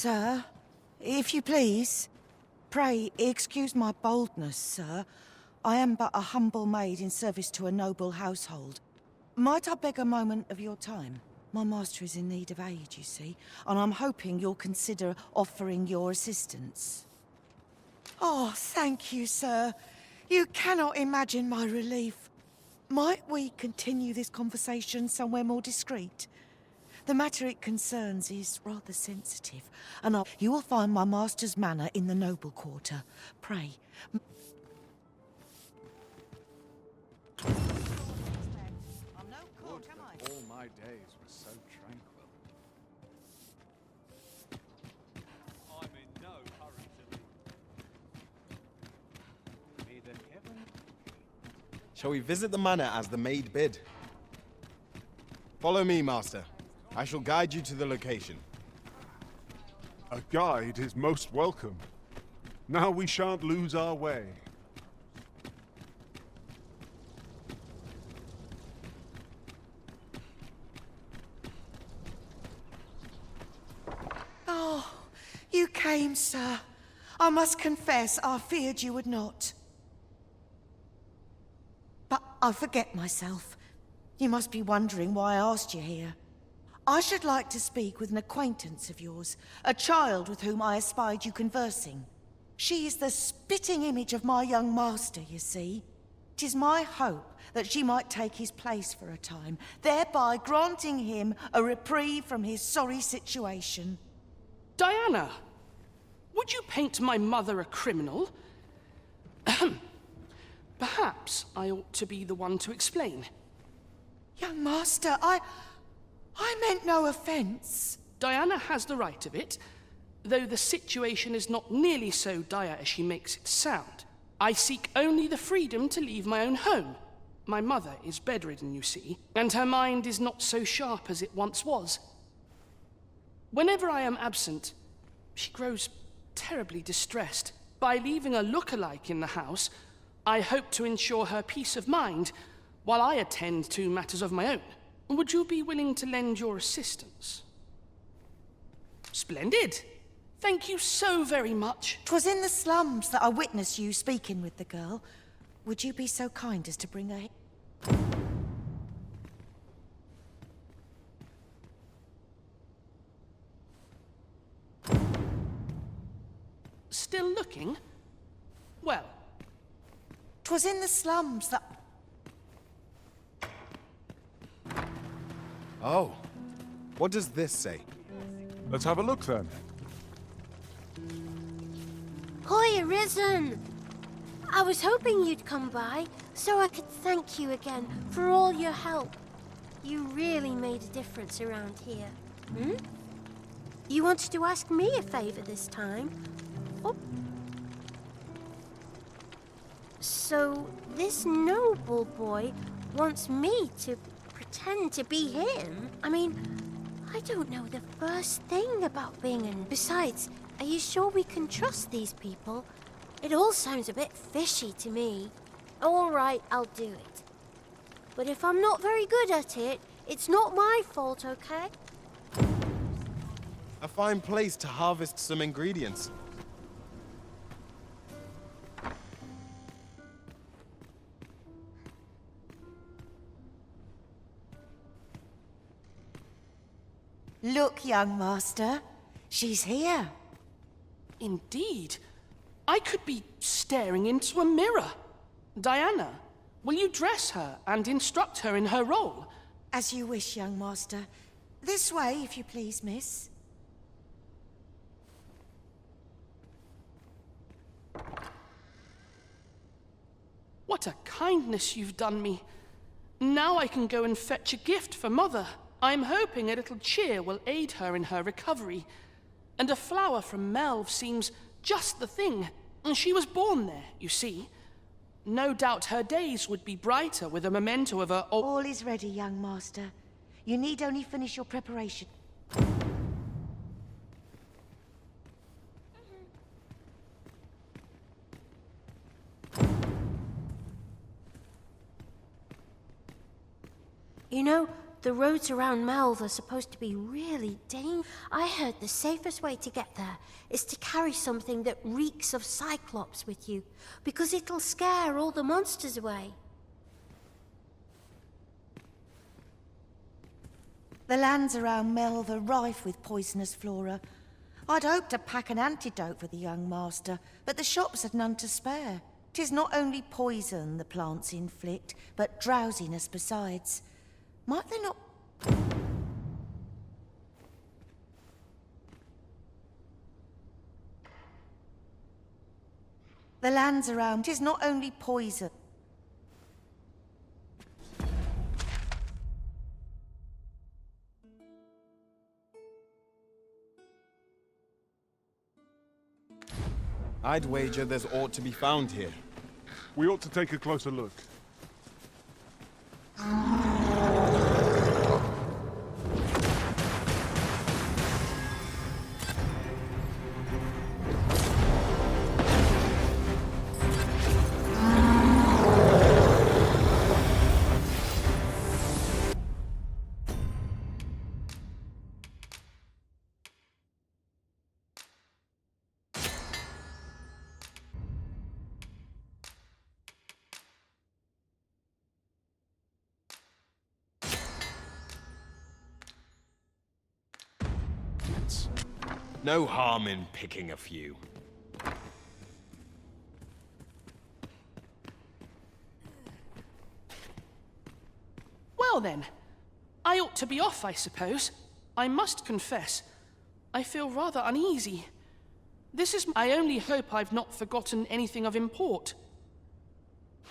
Sir, if you please, pray excuse my boldness, sir. I am but a humble maid in service to a noble household. Might I beg a moment of your time? My master is in need of aid, you see, and I'm hoping you'll consider offering your assistance. Oh, thank you, sir. You cannot imagine my relief. Might we continue this conversation somewhere more discreet? The matter it concerns is rather sensitive, and you will find my master's manor in the noble quarter. Pray. All my days were so tranquil. I'm in no hurry to leave. May the heaven... Shall we visit the manor as the maid bid? Follow me, master. I shall guide you to the location. A guide is most welcome. Now we shan't lose our way. Oh, you came, sir. I must confess, I feared you would not. But I forget myself. You must be wondering why I asked you here. I should like to speak with an acquaintance of yours, a child with whom I espied you conversing. She is the spitting image of my young master, you see. 'Tis my hope that she might take his place for a time, thereby granting him a reprieve from his sorry situation. Diana, would you paint my mother a criminal? Perhaps I ought to be the one to explain. Young master, I meant no offense. Diana has the right of it, though the situation is not nearly so dire as she makes it sound. I seek only the freedom to leave my own home. My mother is bedridden, you see, and her mind is not so sharp as it once was. Whenever I am absent, she grows terribly distressed. By leaving a lookalike in the house, I hope to ensure her peace of mind while I attend to matters of my own. Would you be willing to lend your assistance? Splendid! Thank you so very much. 'Twas in the slums that I witnessed you speaking with the girl. Would you be so kind as to bring her here? Still looking? Well, 'twas in the slums that... Oh, what does this say? Let's have a look then. Hoy, Arisen! I was hoping you'd come by, so I could thank you again for all your help. You really made a difference around here. Hmm? You wanted to ask me a favor this time? Oh. So, this noble boy wants me to pretend to be him? I mean, I don't know the first thing about being in. Besides, are you sure we can trust these people? It all sounds a bit fishy to me. All right, I'll do it. But if I'm not very good at it, it's not my fault, okay? A fine place to harvest some ingredients. Look, young master. She's here. indeed. I could be staring into a mirror. Diana, will you dress her and instruct her in her role? As you wish, young master. This way, if you please, miss. What a kindness you've done me. Now I can go and fetch a gift for Mother. I'm hoping a little cheer will aid her in her recovery. And a flower from Melve seems just the thing. She was born there, you see. No doubt her days would be brighter with a memento of her old... All is ready, young master. You need only finish your preparation. You know, The roads around Melve are supposed to be really dangerous. I heard the safest way to get there is to carry something that reeks of Cyclops with you, because it'll scare all the monsters away. The lands around Melve are rife with poisonous flora. I'd hoped to pack an antidote for the young master, but the shops had none to spare. 'Tis not only poison the plants inflict, but drowsiness besides. Might they not... The lands around 'tis not only poison. I'd wager there's aught to be found here. We ought to take a closer look. No harm in picking a few. Well then, I ought to be off, I suppose. I must confess, I feel rather uneasy. I only hope I've not forgotten anything of import.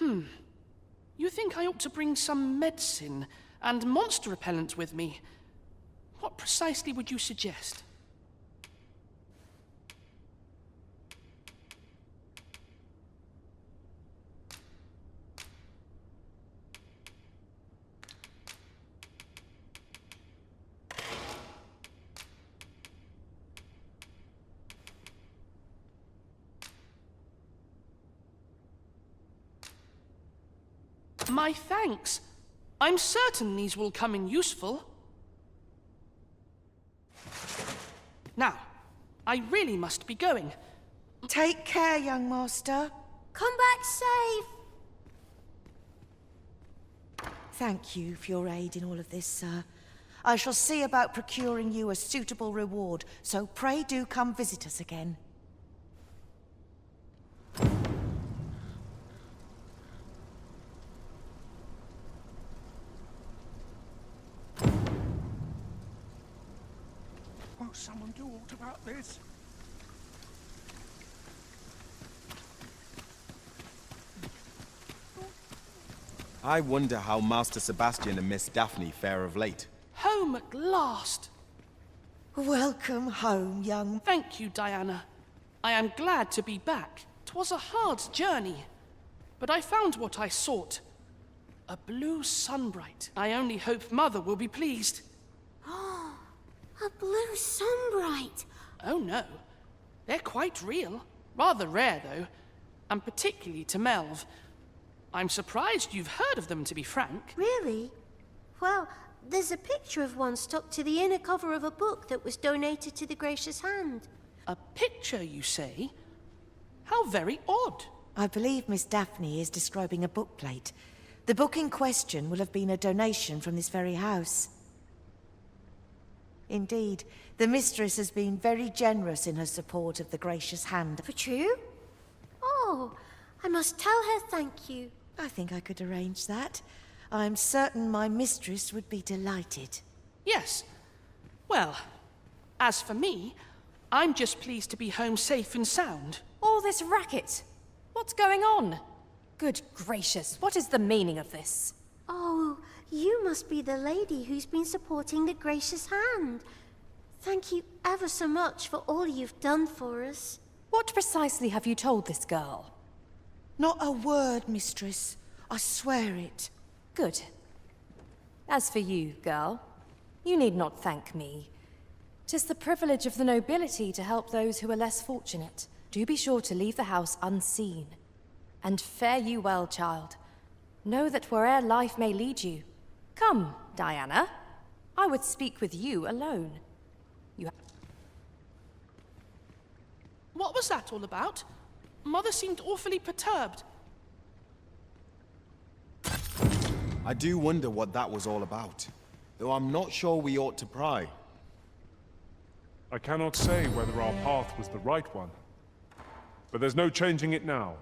You think I ought to bring some medicine and monster repellent with me? What precisely would you suggest? My thanks. I'm certain these will come in useful. Now, I really must be going. Take care, young master. Come back safe! Thank you for your aid in all of this, sir. I shall see about procuring you a suitable reward, so pray do come visit us again. Won't someone do aught about this? I wonder how Master Sebastian and Miss Daphne fare of late. Home at last. Welcome home, young... Thank you, Diana. I am glad to be back. 'Twas a hard journey, but I found what I sought. A blue sunbright. I only hope Mother will be pleased. A blue sunbright! Oh no, they're quite real. Rather rare, though, and particularly to Melve. I'm surprised you've heard of them, to be frank. Really? Well, there's a picture of one stuck to the inner cover of a book that was donated to the Gracious Hand. A picture, you say? How very odd. I believe Miss Daphne is describing a bookplate. The book in question will have been a donation from this very house. Indeed, the mistress has been very generous in her support of the Gracious Hand. For true? Oh, I must tell her thank you. I think I could arrange that. I'm certain my mistress would be delighted. Yes. Well, as for me, I'm just pleased to be home safe and sound. All this racket. What's going on? Good gracious, what is the meaning of this? Oh, you must be the lady who's been supporting the Gracious Hand. Thank you ever so much for all you've done for us. What precisely have you told this girl? Not a word, mistress. I swear it. Good. As for you, girl, you need not thank me. 'Tis the privilege of the nobility to help those who are less fortunate. Do be sure to leave the house unseen. And fare you well, child. Know that where'er life may lead you, Come, Diana. I would speak with you alone. What was that all about? Mother seemed awfully perturbed. I do wonder what that was all about, though I'm not sure we ought to pry. I cannot say whether our path was the right one, but there's no changing it now.